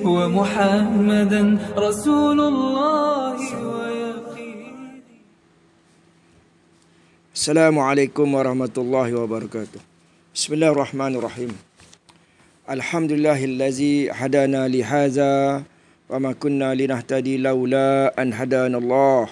ومحمدا رسول الله ويقيني. Assalamualaikum warahmatullahi wabarakatuh. Bismillahirrahmanirrahim. Alhamdulillahillazi hadana lihaza wa ma kunna linahtadi laula an hadanallah.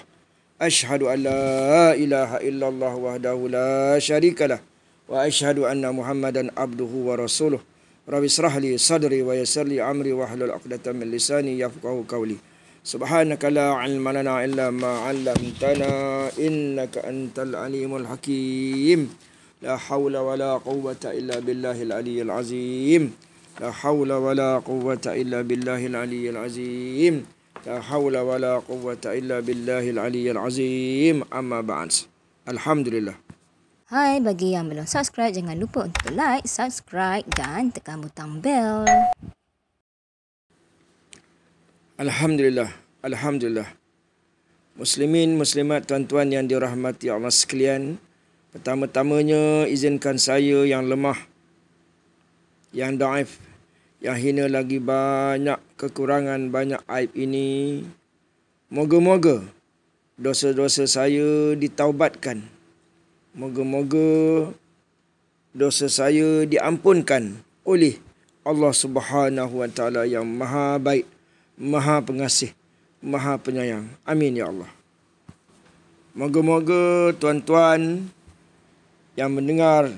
Ashhadu an la ilaha illallah wahdahu la syarikalah wa ashhadu anna Muhammadan abduhu wa rasuluh. Rabbi israh li sadri wa yassir li amri wahlul 'uqdatam min lisani yafqahu qawli. Subhanaka la ilma lana illa ma 'allamtana innaka antal alimul hakim. La haula wala quwwata illa billahil aliyyil azim. La haula wala quwwata illa billahil aliyyil azim. La haula wala quwwata illa billahil aliyyil azim. Amma ba'd. Alhamdulillah. Hai, bagi yang belum subscribe, jangan lupa untuk like, subscribe dan tekan butang bell. Alhamdulillah. Alhamdulillah. Muslimin, muslimat, tuan-tuan yang dirahmati Allah sekalian. Pertama-tamanya izinkan saya yang lemah, yang daif, yang hina lagi banyak kekurangan, banyak aib ini. Moga-moga dosa-dosa saya ditaubatkan. Moga-moga dosa saya diampunkan oleh Allah Subhanahu wa taala yang Maha Baik, Maha Pengasih, Maha Penyayang. Amin ya Allah. Moga-moga tuan-tuan yang mendengar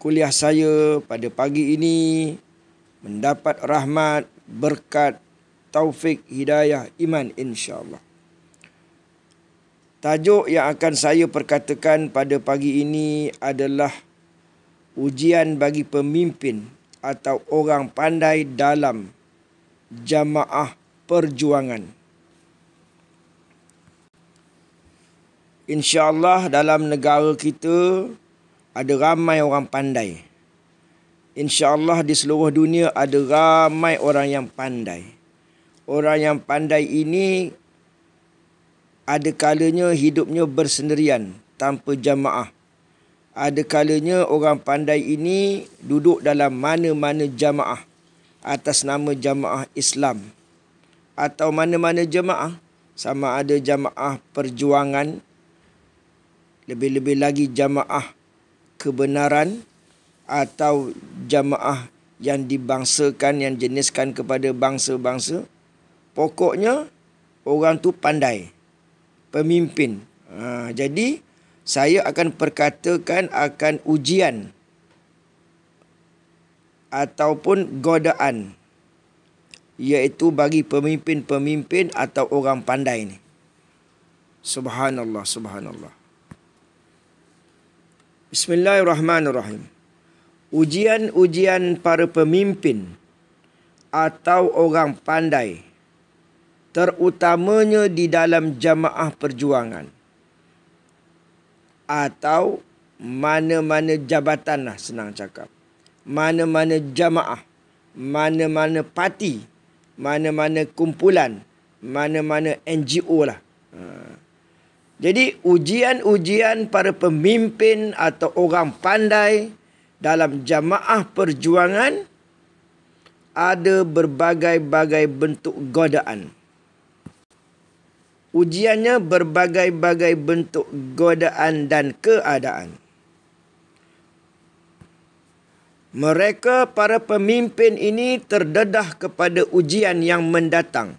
kuliah saya pada pagi ini mendapat rahmat, berkat, taufik, hidayah, iman insya-Allah. Tajuk yang akan saya perkatakan pada pagi ini adalah ujian bagi pemimpin atau orang pandai dalam jamaah perjuangan. InsyaAllah dalam negara kita ada ramai orang pandai. InsyaAllah di seluruh dunia ada ramai orang yang pandai. Orang yang pandai ini ada kalanya hidupnya bersendirian tanpa jamaah. Ada kalanya orang pandai ini duduk dalam mana-mana jamaah atas nama jamaah Islam. Atau mana-mana jamaah, sama ada jamaah perjuangan, lebih-lebih lagi jamaah kebenaran, atau jamaah yang dibangsakan, yang jeniskan kepada bangsa-bangsa. Pokoknya orang tu pandai, pemimpin. Jadi saya akan perkatakan akan ujian ataupun godaan, iaitu bagi pemimpin-pemimpin atau orang pandai ni. Subhanallah, subhanallah. Bismillahirrahmanirrahim. Ujian-ujian para pemimpin atau orang pandai, terutamanya di dalam jamaah perjuangan atau mana-mana jabatan lah, senang cakap. Mana-mana jamaah, mana-mana parti, mana-mana kumpulan, mana-mana NGO lah. Jadi ujian-ujian para pemimpin atau orang pandai dalam jamaah perjuangan ada berbagai-bagai bentuk godaan. Ujiannya berbagai-bagai bentuk godaan dan keadaan. Mereka, para pemimpin ini terdedah kepada ujian yang mendatang.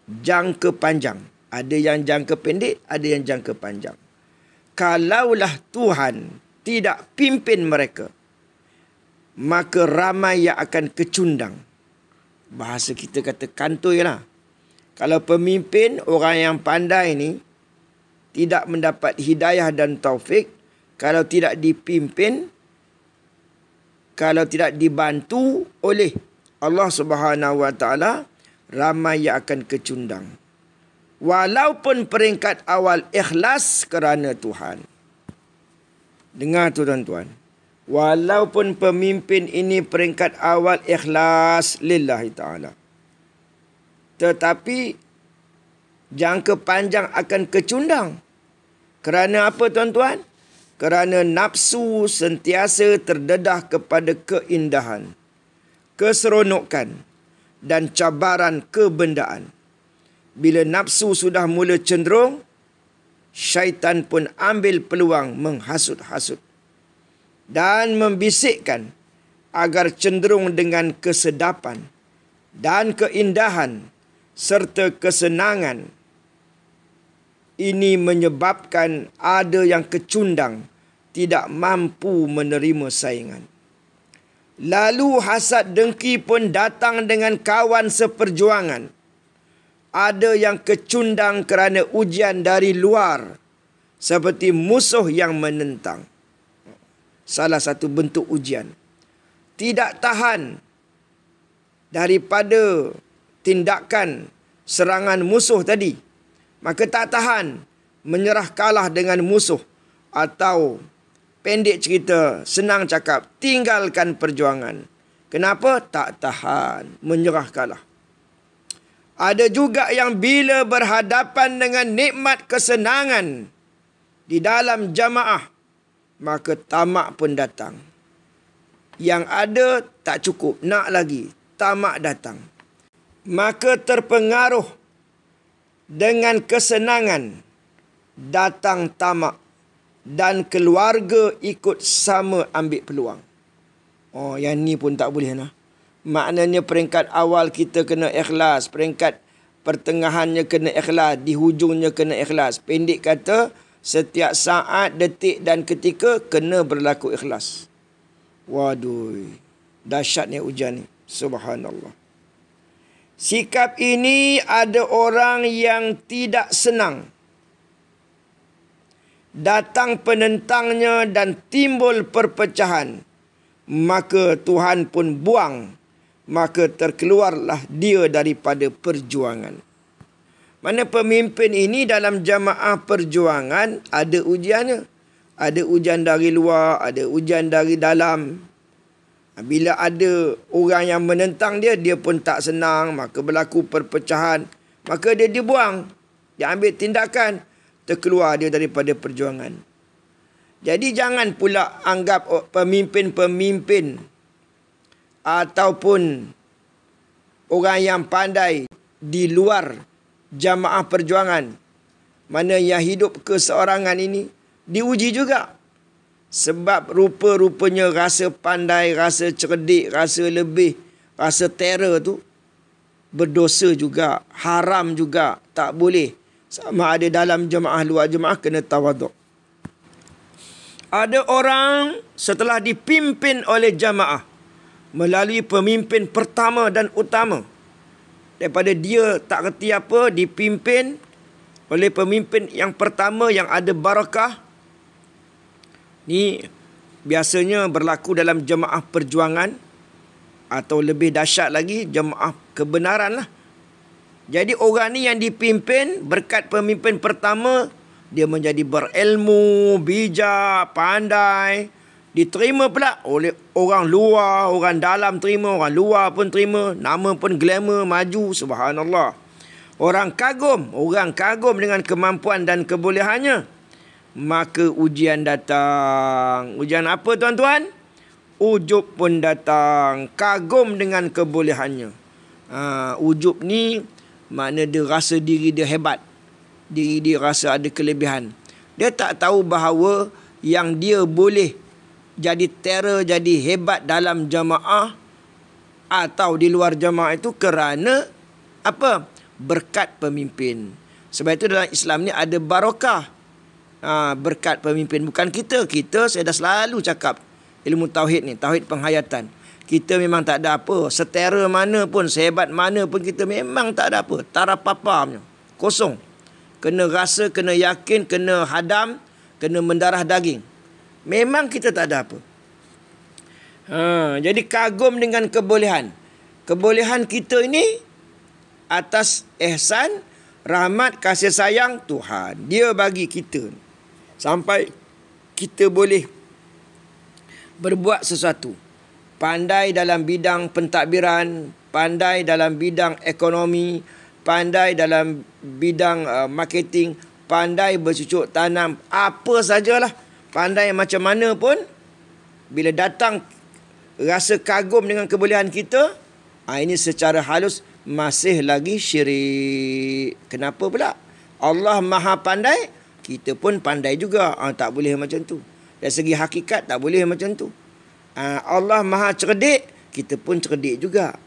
Jangka panjang. Ada yang jangka pendek, ada yang jangka panjang. Kalaulah Tuhan tidak pimpin mereka, maka ramai yang akan kecundang. Bahasa kita kata kantoi lah. Kalau pemimpin, orang yang pandai ni tidak mendapat hidayah dan taufik, kalau tidak dipimpin, kalau tidak dibantu oleh Allah Subhanahu wa taala, ramai yang akan kecundang. Walaupun peringkat awal ikhlas kerana Tuhan. Dengar tu tuan-tuan. Walaupun pemimpin ini peringkat awal ikhlas lillahi ta'ala, tetapi jangka panjang akan kecundang. Kerana apa tuan-tuan? Kerana nafsu sentiasa terdedah kepada keindahan, keseronokan, dan cabaran kebendaan. Bila nafsu sudah mula cenderung, syaitan pun ambil peluang menghasut-hasut dan membisikkan agar cenderung dengan kesedapan dan keindahan serta kesenangan. Ini menyebabkan ada yang kecundang, tidak mampu menerima saingan. Lalu hasad dengki pun datang dengan kawan seperjuangan. Ada yang kecundang kerana ujian dari luar, seperti musuh yang menentang. Salah satu bentuk ujian. Tidak tahan daripada tindakan serangan musuh tadi, maka tak tahan, menyerah kalah dengan musuh. Atau pendek cerita, senang cakap, tinggalkan perjuangan. Kenapa? Tak tahan, menyerah kalah. Ada juga yang bila berhadapan dengan nikmat kesenangan di dalam jamaah, maka tamak pun datang. Yang ada tak cukup, nak lagi, tamak datang. Maka terpengaruh dengan kesenangan, datang tamak, dan keluarga ikut sama ambil peluang. Oh, yang ni pun tak boleh nah. Maknanya peringkat awal kita kena ikhlas, peringkat pertengahannya kena ikhlas, di hujungnya kena ikhlas. Pendek kata, setiap saat, detik dan ketika kena berlaku ikhlas. Waduh, dahsyatnya ujian ni. Subhanallah. Sikap ini ada orang yang tidak senang. Datang penentangnya dan timbul perpecahan. Maka Tuhan pun buang. Maka terkeluarlah dia daripada perjuangan. Mana pemimpin ini dalam jamaah perjuangan ada ujiannya. Ada ujian dari luar, ada ujian dari dalam. Bila ada orang yang menentang dia, dia pun tak senang, maka berlaku perpecahan. Maka dia dibuang, dia ambil tindakan, terkeluar dia daripada perjuangan. Jadi jangan pula anggap pemimpin-pemimpin ataupun orang yang pandai di luar jamaah perjuangan, mana yang hidup keseorangan ini, diuji juga. Sebab rupa-rupanya rasa pandai, rasa cerdik, rasa lebih, rasa terror tu berdosa juga, haram juga, tak boleh. Sama ada dalam jemaah, luar jemaah, kena tawaduk. Ada orang setelah dipimpin oleh jemaah melalui pemimpin pertama dan utama, daripada dia tak kerti apa, dipimpin oleh pemimpin yang pertama yang ada barakah. Ni biasanya berlaku dalam jemaah perjuangan, atau lebih dahsyat lagi, jemaah kebenaran lah. Jadi orang ni yang dipimpin berkat pemimpin pertama, dia menjadi berilmu, bijak, pandai, diterima pula oleh orang luar, orang dalam terima, orang luar pun terima, nama pun glamour, maju, subhanallah. Orang kagum dengan kemampuan dan kebolehannya. Maka ujian datang. Ujian apa tuan-tuan? Ujub pun datang. Kagum dengan kebolehannya. Ujub ni makna dia rasa diri dia hebat. Diri dia rasa ada kelebihan. Dia tak tahu bahawa yang dia boleh jadi terror, jadi hebat dalam jamaah atau di luar jamaah itu kerana apa? Berkat pemimpin. Sebab itu dalam Islam ni ada barakah. Berkat pemimpin. Bukan kita. Saya dah selalu cakap ilmu tauhid ni, tauhid penghayatan. Kita memang tak ada apa. Setera mana pun, sehebat mana pun, kita memang tak ada apa. Tarapapa punya. Kosong. Kena rasa, kena yakin, kena hadam, kena mendarah daging. Memang kita tak ada apa. Jadi kagum dengan kebolehan. Kebolehan kita ini atas ihsan, rahmat, kasih sayang Tuhan. Dia bagi kita sampai kita boleh berbuat sesuatu. Pandai dalam bidang pentadbiran, pandai dalam bidang ekonomi, pandai dalam bidang marketing, pandai bercucuk tanam, apa sajalah, pandai macam mana pun, bila datang rasa kagum dengan kebolehan kita, Ini secara halus masih lagi syirik. Kenapa pula? Allah Maha pandai, kita pun pandai juga. Tak boleh macam tu. Dari segi hakikat tak boleh macam tu. Allah Maha cerdik, kita pun cerdik juga.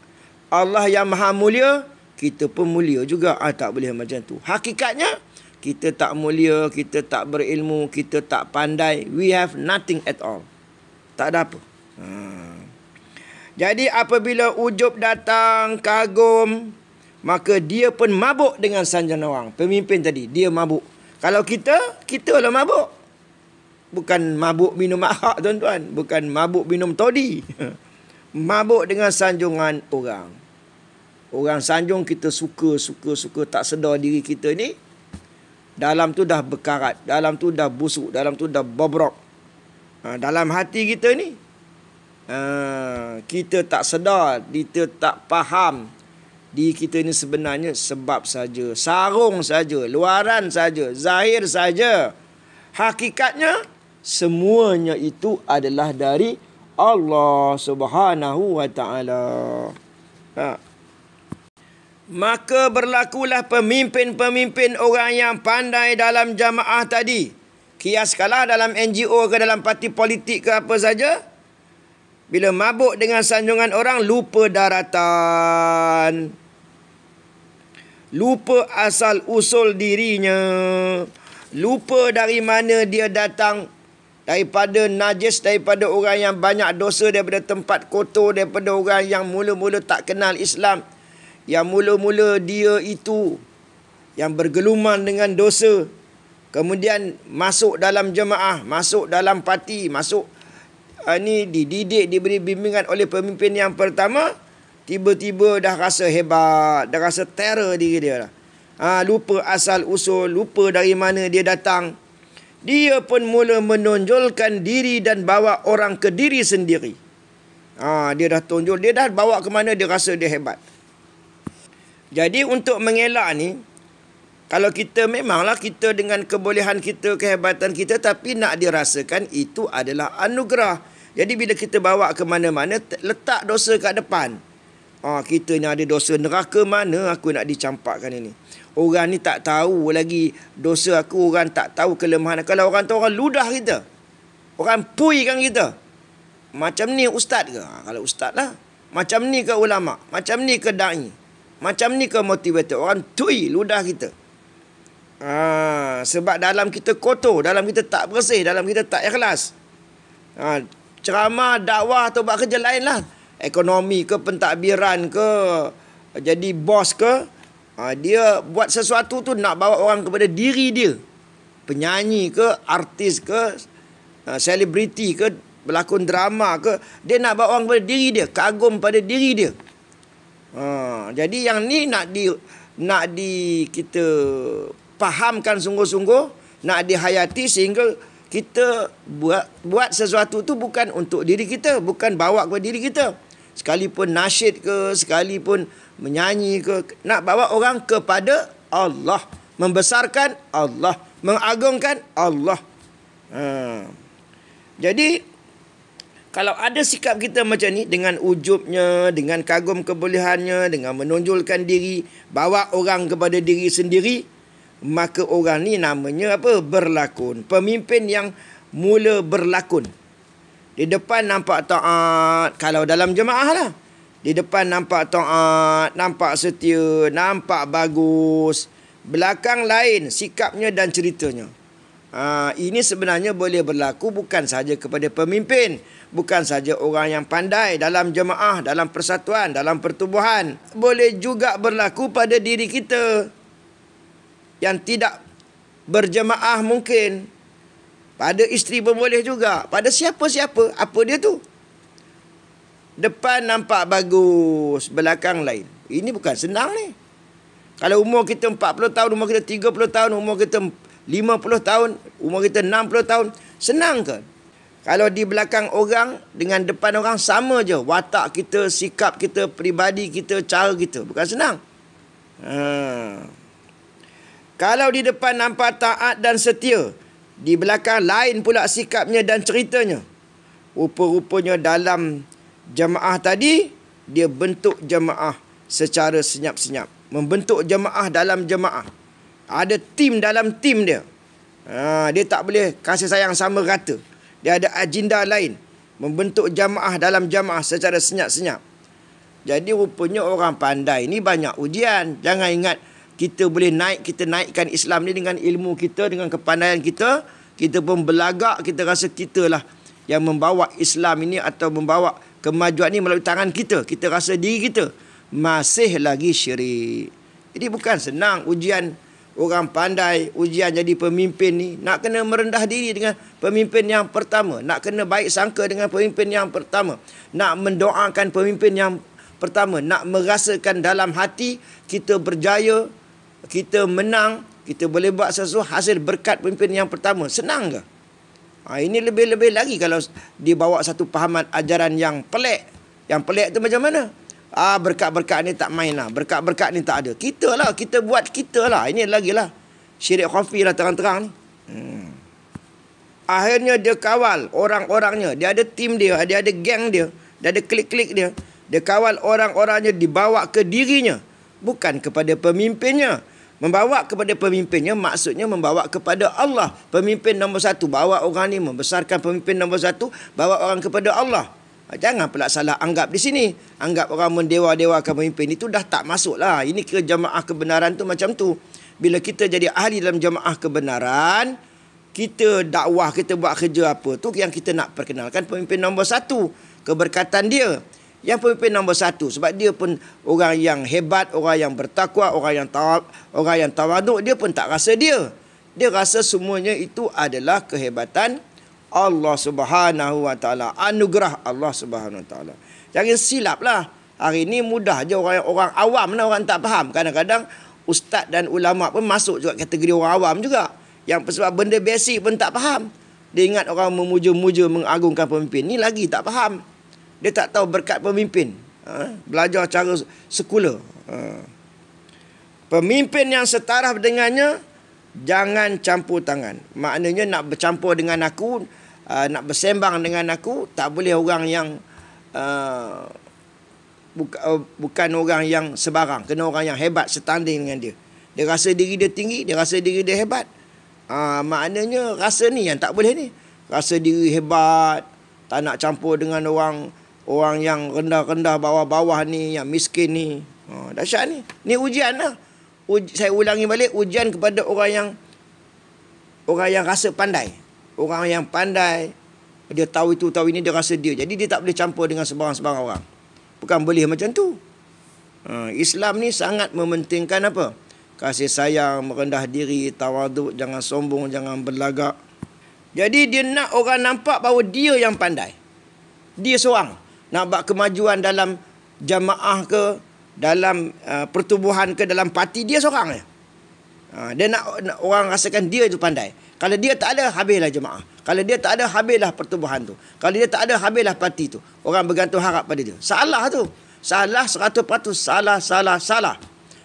Allah yang Maha mulia, kita pun mulia juga. Tak boleh macam tu. Hakikatnya, kita tak mulia, kita tak berilmu, kita tak pandai. We have nothing at all. Tak ada apa. Jadi apabila ujub datang, kagum, maka dia pun mabuk dengan sanjungan orang. Pemimpin tadi, dia mabuk. Kalau kita lah mabuk. Bukan mabuk minum arak, tuan-tuan. Bukan mabuk minum toddy. Mabuk dengan sanjungan orang. Orang sanjung kita suka, tak sedar diri kita ni. Dalam tu dah berkarat, dalam tu dah busuk, dalam tu dah bobrok. Dalam hati kita ni, kita tak sedar, kita tak faham. Diri kita ni sebenarnya sebab saja, sarung saja, luaran saja, zahir saja. Hakikatnya, semuanya itu adalah dari Allah Subhanahu wa ta'ala. Maka berlakulah pemimpin-pemimpin orang yang pandai dalam jamaah tadi. Kiaskalah dalam NGO ke dalam parti politik ke apa saja. Bila mabuk dengan sanjungan orang, lupa daratan. Lupa asal usul dirinya. Lupa dari mana dia datang. Daripada najis, daripada orang yang banyak dosa, daripada tempat kotor, daripada orang yang mula-mula tak kenal Islam. Yang mula-mula dia itu yang bergeluman dengan dosa. Kemudian masuk dalam jemaah, masuk dalam parti, masuk ni dididik, diberi bimbingan oleh pemimpin yang pertama. Tiba-tiba dah rasa hebat, dah rasa terror diri dia lah. Lupa asal usul, lupa dari mana dia datang. Dia pun mula menonjolkan diri dan bawa orang ke diri sendiri. Dia dah tonjol, dia dah bawa ke mana dia rasa dia hebat. Jadi untuk mengelak ni, kalau kita memanglah kita dengan kebolehan kita, kehebatan kita, tapi nak dirasakan itu adalah anugerah. Jadi bila kita bawa ke mana-mana, letak dosa kat depan. Kita ni ada dosa neraka, mana aku nak dicampakkan ini. Orang ni tak tahu lagi dosa aku, orang tak tahu kelemahan. Kalau orang tahu, orang ludah kita. Orang puikan kita. Macam ni ustaz ke? Kalau ustaz lah. Macam ni ke ulama? Macam ni ke da'i? Macam ni ke motivator? Orang tui ludah kita. Sebab dalam kita kotor, dalam kita tak bersih, dalam kita tak ikhlas. Ceramah, dakwah atau buat kerja lain lah. Ekonomi ke, pentadbiran ke, jadi bos ke. Dia buat sesuatu tu nak bawa orang kepada diri dia. Penyanyi ke, artis ke, selebriti ke, berlakon drama ke. Dia nak bawa orang kepada diri dia, kagum pada diri dia. Jadi yang ni nak kita fahamkan sungguh-sungguh, nak dihayati sehingga kita buat sesuatu tu bukan untuk diri kita, bukan bawa kepada diri kita. Sekalipun nasyid ke, sekalipun menyanyi ke, nak bawa orang kepada Allah, membesarkan Allah, mengagungkan Allah. Jadi kalau ada sikap kita macam ni, dengan ujubnya, dengan kagum kebolehannya, dengan menonjolkan diri, bawa orang kepada diri sendiri, maka orang ni namanya apa? Berlakon. Pemimpin yang mula berlakon. Di depan nampak taat, kalau dalam jemaah lah. Di depan nampak taat, nampak setia, nampak bagus. Belakang lain sikapnya dan ceritanya. Ini sebenarnya boleh berlaku bukan sahaja kepada pemimpin, bukan sahaja orang yang pandai dalam jemaah, dalam persatuan, dalam pertubuhan. Boleh juga berlaku pada diri kita yang tidak berjemaah mungkin. Pada isteri pun boleh juga. Pada siapa-siapa, apa dia tu? Depan nampak bagus, belakang lain. Ini bukan senang ni. Kalau umur kita 40 tahun, umur kita 30 tahun, umur kita 50 tahun, umur kita 60 tahun, senang ke? Kalau di belakang orang dengan depan orang sama je. Watak kita, sikap kita, peribadi kita, cara kita. Bukan senang. Kalau di depan nampak taat dan setia, di belakang lain pula sikapnya dan ceritanya. Rupa-rupanya dalam jemaah tadi, dia bentuk jemaah secara senyap-senyap. Membentuk jemaah dalam jemaah. Ada tim dalam tim dia. Dia tak boleh kasih sayang sama rata. Dia ada agenda lain. Membentuk jemaah dalam jemaah secara senyap-senyap. Jadi rupanya orang pandai ni banyak ujian. Jangan ingat kita boleh kita naikkan Islam ni dengan ilmu kita, dengan kepandaian kita. Kita pun belagak, kita rasa kita lah yang membawa Islam ini atau membawa kemajuan ini melalui tangan kita. Kita rasa diri kita masih lagi syirik. Jadi bukan senang ujian orang pandai, ujian jadi pemimpin ni. Nak kena merendah diri dengan pemimpin yang pertama. Nak kena baik sangka dengan pemimpin yang pertama. Nak mendoakan pemimpin yang pertama. Nak merasakan dalam hati kita berjaya, kita menang, kita boleh buat sesuatu hasil berkat pemimpin yang pertama. Senang ke? Ini lebih-lebih lagi kalau dibawa satu fahaman ajaran yang pelik. Yang pelik tu macam mana? Berkat-berkat ni tak main lah. Berkat-berkat ni tak ada. Kita lah. Kita buat kita lah. Ini lagi lah. Syirik khafi lah terang-terang ni. Akhirnya dia kawal orang-orangnya. Dia ada tim dia. Dia ada geng dia. Dia ada klik-klik dia. Dia kawal orang-orangnya dibawa ke dirinya. Bukan kepada pemimpinnya. Membawa kepada pemimpinnya maksudnya membawa kepada Allah. Pemimpin nombor satu. Bawa orang ni membesarkan pemimpin nombor satu. Bawa orang kepada Allah. Jangan pula salah anggap di sini. Anggap orang mendewa-dewakan pemimpin itu dah tak masuk lah. Ini ke jemaah kebenaran tu macam tu. Bila kita jadi ahli dalam jemaah kebenaran, kita dakwah, kita buat kerja apa tu yang kita nak perkenalkan pemimpin nombor satu. Keberkatan dia. Yang pemimpin nombor satu. Sebab dia pun orang yang hebat, orang yang bertakwa, orang yang tawaduk. Dia pun tak rasa dia. Dia rasa semuanya itu adalah kehebatan Allah Subhanahu Wa Taala. Anugerah Allah Subhanahu Wa Taala. Jangan silap lah. Hari ni mudah je orang awam lah, orang tak faham. Kadang-kadang ustaz dan ulama pun masuk juga kategori orang awam juga. Yang sebab benda basic pun tak faham. Dia ingat orang memuja-muja, mengagungkan pemimpin. Ni lagi tak faham. Dia tak tahu berkat pemimpin. Belajar cara sekular. Pemimpin yang setaraf dengannya, jangan campur tangan. Maknanya nak bercampur dengan aku, nak bersembang dengan aku, tak boleh orang yang bukan orang yang sebarang. Kena orang yang hebat setanding dengan dia. Dia rasa diri dia tinggi, dia rasa diri dia hebat. Maknanya rasa ni yang tak boleh ni. Rasa diri hebat, tak nak campur dengan orang yang rendah-rendah, bawah-bawah ni, yang miskin ni. Dahsyat ni. Ni ujian lah. Saya ulangi balik, ujian kepada orang yang rasa pandai. Orang yang pandai, dia tahu itu, tahu ini, dia rasa dia. Jadi dia tak boleh campur dengan sebarang-sebarang orang. Bukan boleh macam tu. Islam ni sangat mementingkan apa? Kasih sayang, merendah diri, tawaduk, jangan sombong, jangan berlagak. Jadi dia nak orang nampak bahawa dia yang pandai. Dia seorang. Nak buat kemajuan dalam jamaah ke, dalam pertubuhan ke, dalam parti, dia seorang je. Dia nak orang rasakan dia itu pandai. Kalau dia tak ada, habislah jemaah. Kalau dia tak ada, habislah pertubuhan tu. Kalau dia tak ada, habislah parti tu. Orang bergantung harap pada dia. Salah tu. Salah 100%. Salah.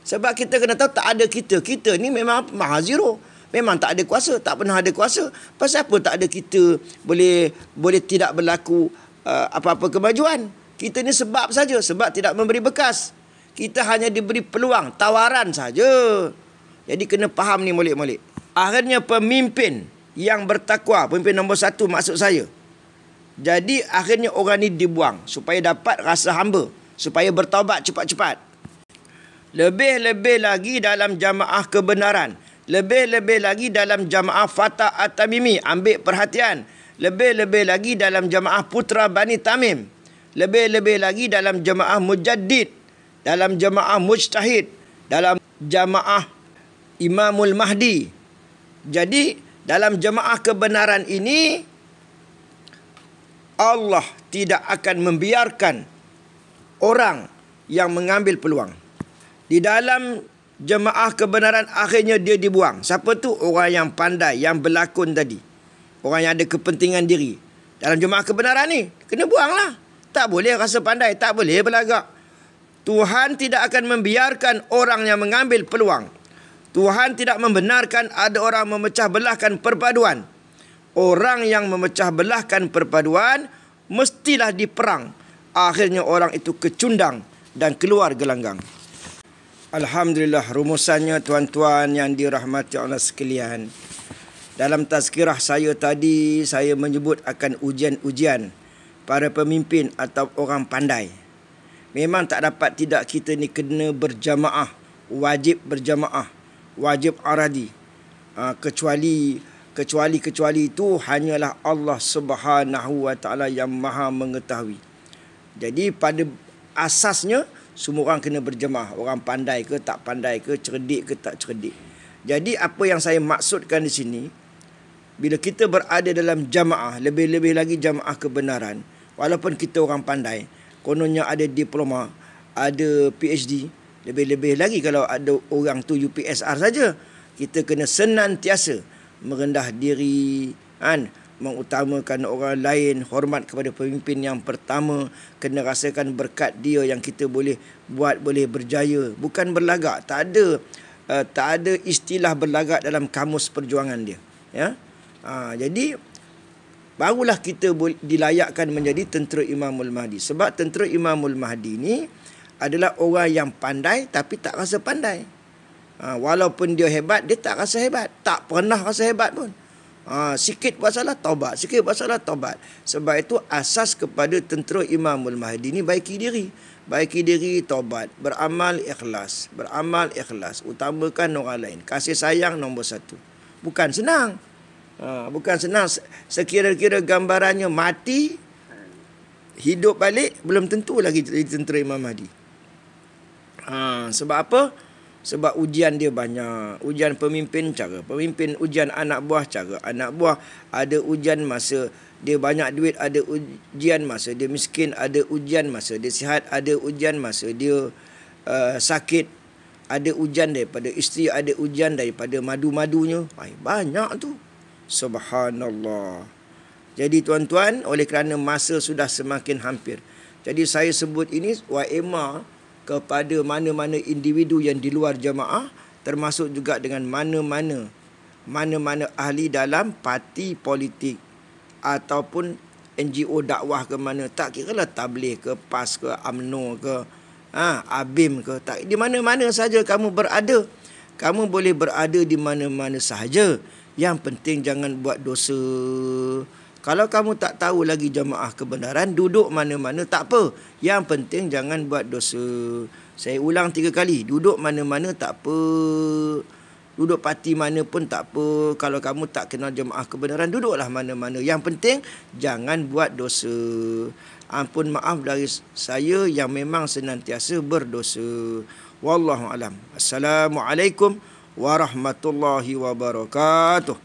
Sebab kita kena tahu tak ada kita. Kita ni memang maha zero. Memang tak ada kuasa. Tak pernah ada kuasa. Pasal apa tak ada kita boleh tidak berlaku apa-apa kemajuan. Kita ni sebab saja. Sebab tidak memberi bekas. Kita hanya diberi peluang. Tawaran saja. Jadi kena faham ni molek-molek. Akhirnya pemimpin yang bertakwa, pemimpin nombor satu maksud saya. Jadi akhirnya orang ni dibuang supaya dapat rasa hamba, supaya bertaubat cepat-cepat. Lebih-lebih lagi dalam jamaah kebenaran. Lebih-lebih lagi dalam jamaah Fatah At-Tamimi. Ambil perhatian. Lebih-lebih lagi dalam jamaah Putra Bani Tamim. Lebih-lebih lagi dalam jamaah Mujaddid. Dalam jamaah Mujtahid. Dalam jamaah Imamul Mahdi. Jadi dalam jemaah kebenaran ini Allah tidak akan membiarkan orang yang mengambil peluang. Di dalam jemaah kebenaran akhirnya dia dibuang. Siapa tu? Orang yang pandai, yang berlakon tadi. Orang yang ada kepentingan diri. Dalam jemaah kebenaran ni kena buanglah. Tak boleh rasa pandai, tak boleh berlagak. Tuhan tidak akan membiarkan orang yang mengambil peluang. Tuhan tidak membenarkan ada orang memecah belahkan perpaduan. Orang yang memecah belahkan perpaduan mestilah diperang. akhirnya orang itu kecundang dan keluar gelanggang. Alhamdulillah, rumusannya tuan-tuan yang dirahmati Allah sekalian. Dalam tazkirah saya tadi, saya menyebut akan ujian-ujian para pemimpin atau orang pandai. Memang tak dapat tidak, kita ni kena berjamaah, wajib berjamaah, wajib aradi. Kecuali itu hanyalah Allah Subhanahu Wa Taala yang Maha mengetahui. Jadi pada asasnya semua orang kena berjamaah, orang pandai ke tak pandai ke, cerdik ke tak cerdik. Jadi apa yang saya maksudkan di sini, bila kita berada dalam jamaah, lebih-lebih lagi jamaah kebenaran, walaupun kita orang pandai, kononnya ada diploma, ada PhD, lebih-lebih lagi kalau ada orang tu UPSR saja, kita kena senantiasa merendah diri, mengutamakan orang lain, hormat kepada pemimpin yang pertama, kena rasakan berkat dia yang kita boleh buat, boleh berjaya, bukan berlagak. Tak ada istilah berlagak dalam kamus perjuangan dia, ya. Jadi barulah kita dilayakkan menjadi tentera Imamul Mahdi. Sebab tentera Imamul Mahdi ni adalah orang yang pandai tapi tak rasa pandai. Walaupun dia hebat, dia tak rasa hebat, tak pernah rasa hebat pun. Sikit buat salah taubat, sikit buat salah taubat. Sebab itu asas kepada tentera Imamul Mahdi ni baiki diri, taubat, beramal ikhlas, utamakan orang lain, kasih sayang nombor satu. Bukan senang. Sekira-kira gambarannya mati, hidup balik, belum tentu lagi jadi tentera Imam Mahdi. Sebab apa? Sebab ujian dia banyak. Ujian pemimpin, cara pemimpin. Ujian anak buah, cara anak buah. Ada ujian masa dia banyak duit, ada ujian masa dia miskin, ada ujian masa dia sihat, ada ujian masa dia sakit, ada ujian daripada isteri, ada ujian daripada madu-madunya. Banyak tu. Subhanallah. Jadi tuan-tuan, oleh kerana masa sudah semakin hampir, jadi saya sebut ini waema kepada mana-mana individu yang di luar jamaah, termasuk juga dengan mana-mana ahli dalam parti politik ataupun NGO dakwah ke mana, tak kiralah tabligh ke, PAS ke, UMNO ke, ABIM ke, tak, di mana-mana saja kamu berada, kamu boleh berada di mana-mana sahaja. Yang penting jangan buat dosa. Kalau kamu tak tahu lagi jamaah kebenaran, duduk mana-mana tak apa. Yang penting jangan buat dosa. Saya ulang 3 kali. Duduk mana-mana tak apa. Duduk parti mana pun tak apa. Kalau kamu tak kenal jamaah kebenaran, duduklah mana-mana. Yang penting jangan buat dosa. Ampun maaf dari saya yang memang senantiasa berdosa. Wallahu alam. Assalamualaikum warahmatullahi wabarakatuh.